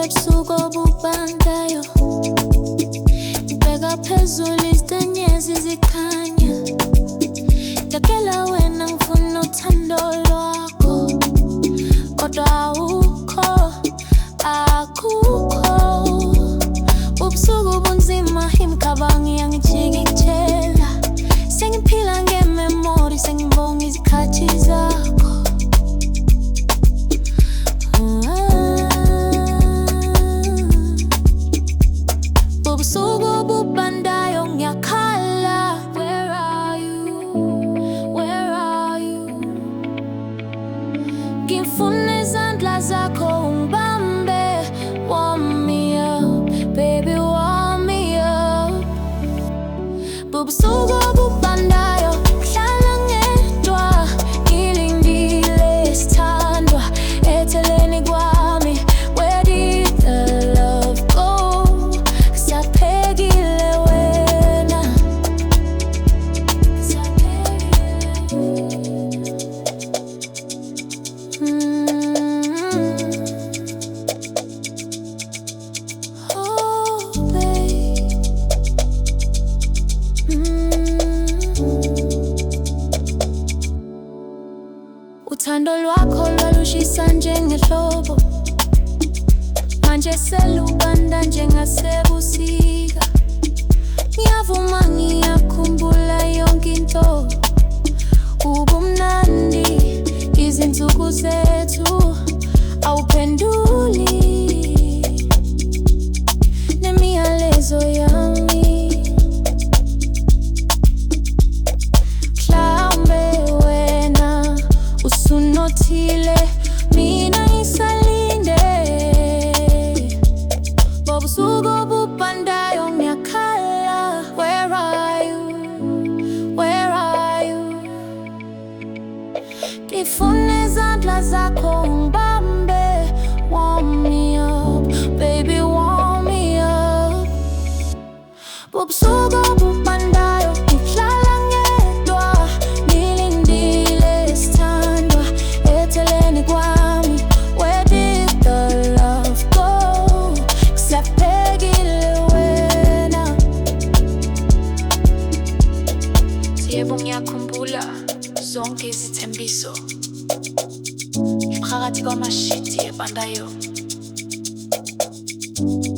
bebusuku obubandayo, ngibheka phezulu izinyezi zikhanya. Ngakela wena ngifuna uthando lwakho, kodwa akukho. Ubusuku bunzima, imicabango iyangijika ikutshela. Sengiphila ngememori, sengibonga izikhathi zakho. Ubusuku bubandayo ngiyakhala. Where are you? Where are you? Ngifuna izandla zakho ungibambe. Warm me up, baby, warm me up. Ubusuku bubandayo ngihlala ngedwa, ngilindile sithandwa etheleni kwami. Where did the love go? Kusaphekile wena, oh babe. Uthando lwakho lwalushisa njengehlobo, manje selubanda njengasebusika. Ngiyavuma ngiyakhumbula yonke into, ubumnandi izinsuku zethu. Awuphenduli nemiyalezo yami. Mhlawumbe wena usunothile, mina ngisalinde. Ubusuku bubandayo ngiyakhala. Where are you? Where are you? Ngifuna izandla zakho ungibambe. Warm me up, baby, warm me up. Ubusuku bubandayo ngihlala ngedwa, ngilindile sithandwa etheleni kwami. Where did the love go? Kusaphekile wena. Yebo ngiyakhumbula zonke izithembiso phakathi kwamashithi ebandayo.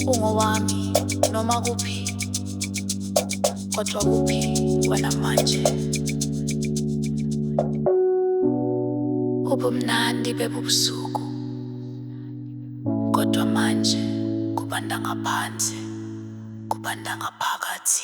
Ungowami noma kuphi, kodwa kuphi wena manje? Ubumnandi bebubusuku, kodwa manje kubanda ngaphansi, kubanda ngaphakathi.